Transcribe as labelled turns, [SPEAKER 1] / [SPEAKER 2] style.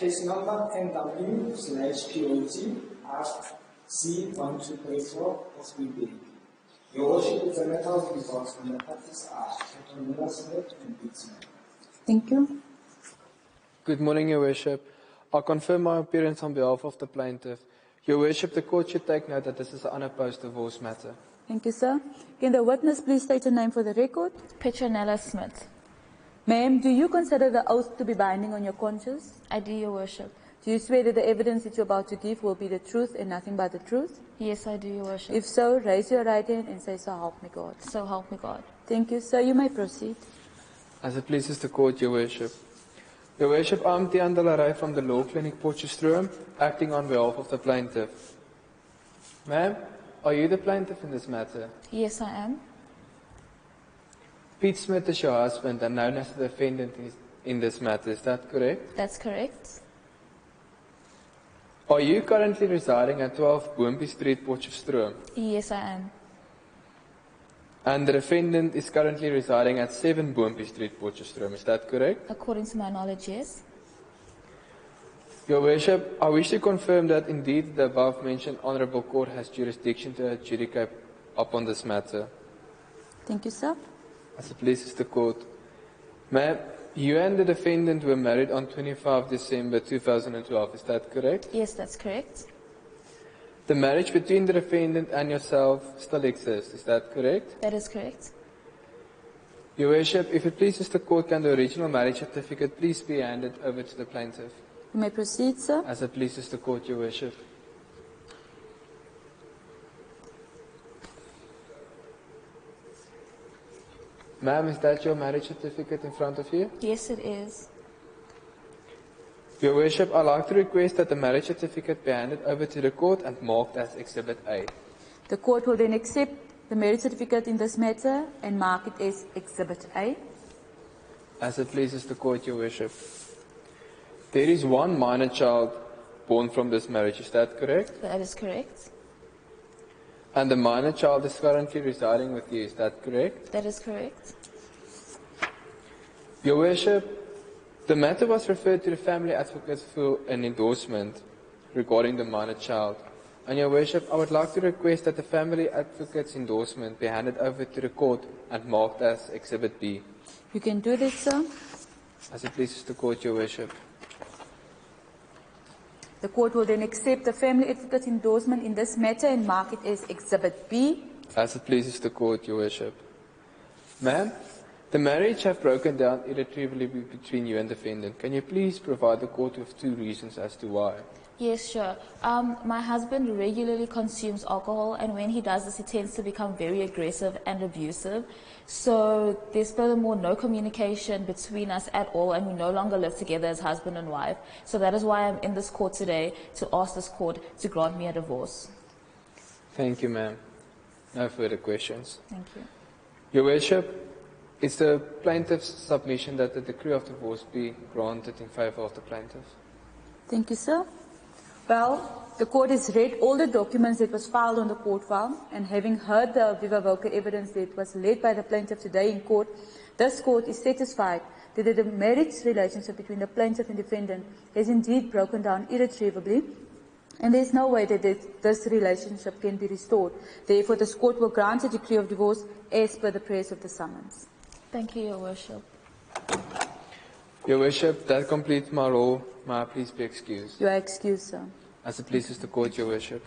[SPEAKER 1] Case number NW/POG C1234 Your Worship, it's a matter of results from the parties are Petronella Smith and Pete Smith.
[SPEAKER 2] Thank you.
[SPEAKER 3] Good morning, Your Worship. I confirm my appearance on behalf of the plaintiff. Your Worship, the court should take note that this is an unopposed divorce matter.
[SPEAKER 2] Thank you, sir. Can the witness please state your name for the record?
[SPEAKER 4] Petronella Smith.
[SPEAKER 2] Ma'am, do you consider the oath to be binding on your conscience?
[SPEAKER 4] I do, Your Worship.
[SPEAKER 2] Do you swear that the evidence that you're about to give will be the truth and nothing but the truth?
[SPEAKER 4] Yes, I do, Your Worship.
[SPEAKER 2] If so, raise your right hand and say, so help me God.
[SPEAKER 4] So help me God.
[SPEAKER 2] Thank you, sir. You may proceed.
[SPEAKER 3] As it pleases the court, Your Worship. Your Worship, I'm Tiaan de la Rey from the Law Clinic Potchefstroom, acting on behalf of the plaintiff. Ma'am, are you the plaintiff in this matter?
[SPEAKER 4] Yes, I am.
[SPEAKER 3] Pete Smith is your husband and known as the defendant in this matter, is that correct?
[SPEAKER 4] That's correct.
[SPEAKER 3] Are you currently residing at 12 Boompie Street, Potchefstroom?
[SPEAKER 4] Yes, I am.
[SPEAKER 3] And the defendant is currently residing at 7 Boompie Street, Potchefstroom, is that correct?
[SPEAKER 4] According to my knowledge, yes.
[SPEAKER 3] Your Worship, I wish to confirm that indeed the above-mentioned Honourable Court has jurisdiction to adjudicate upon this matter.
[SPEAKER 2] Thank you, sir.
[SPEAKER 3] As it pleases the court. Ma'am, you and the defendant were married on 25 December 2012, is that correct?
[SPEAKER 4] Yes, that's correct.
[SPEAKER 3] The marriage between the defendant and yourself still exists, is that correct?
[SPEAKER 4] That is correct.
[SPEAKER 3] Your Worship, if it pleases the court, can the original marriage certificate please be handed over to the plaintiff?
[SPEAKER 2] You may proceed, sir.
[SPEAKER 3] As it pleases the court, Your Worship. Ma'am, is that your marriage certificate in front of you?
[SPEAKER 4] Yes, it is.
[SPEAKER 3] Your Worship, I'd like to request that the marriage certificate be handed over to the court and marked as Exhibit A.
[SPEAKER 2] The court will then accept the marriage certificate in this matter and mark it as Exhibit A.
[SPEAKER 3] As it pleases the court, Your Worship. There is one minor child born from this marriage, is that correct?
[SPEAKER 4] That is correct.
[SPEAKER 3] And the minor child is currently residing with you, is that correct?
[SPEAKER 4] That is correct.
[SPEAKER 3] Your Worship, the matter was referred to the family advocates for an endorsement regarding the minor child. And Your Worship, I would like to request that the family advocate's endorsement be handed over to the court and marked as Exhibit B.
[SPEAKER 2] You can do this, sir.
[SPEAKER 3] As it pleases the court, Your Worship.
[SPEAKER 2] The court will then accept the family advocate's endorsement in this matter and mark it as Exhibit B.
[SPEAKER 3] As it pleases the court, Your Worship. Ma'am, the marriage have broken down irretrievably between you and the defendant. Can you please provide the court with 2 reasons as to why?
[SPEAKER 4] Yes, sure. My husband regularly consumes alcohol, and when he does this, he tends to become very aggressive and abusive. So there's furthermore no communication between us at all, and we no longer live together as husband and wife. So that is why I'm in this court today, to ask this court to grant me a divorce.
[SPEAKER 3] Thank you, ma'am. No further questions.
[SPEAKER 4] Thank you.
[SPEAKER 3] Your Worship, it's the plaintiff's submission that the decree of divorce be granted in favour of the plaintiff.
[SPEAKER 2] Thank you, sir. Well, the court has read all the documents that was filed on the court file, and having heard the viva voce evidence that was led by the plaintiff today in court, this court is satisfied that the marriage relationship between the plaintiff and defendant has indeed broken down irretrievably, and there is no way that this relationship can be restored. Therefore, this court will grant a decree of divorce as per the prayers of the summons.
[SPEAKER 4] Thank you, Your Worship.
[SPEAKER 3] Your Worship, that completes my role. May I please be excused?
[SPEAKER 2] You are excused, sir.
[SPEAKER 3] As it pleases the court, Your Worship.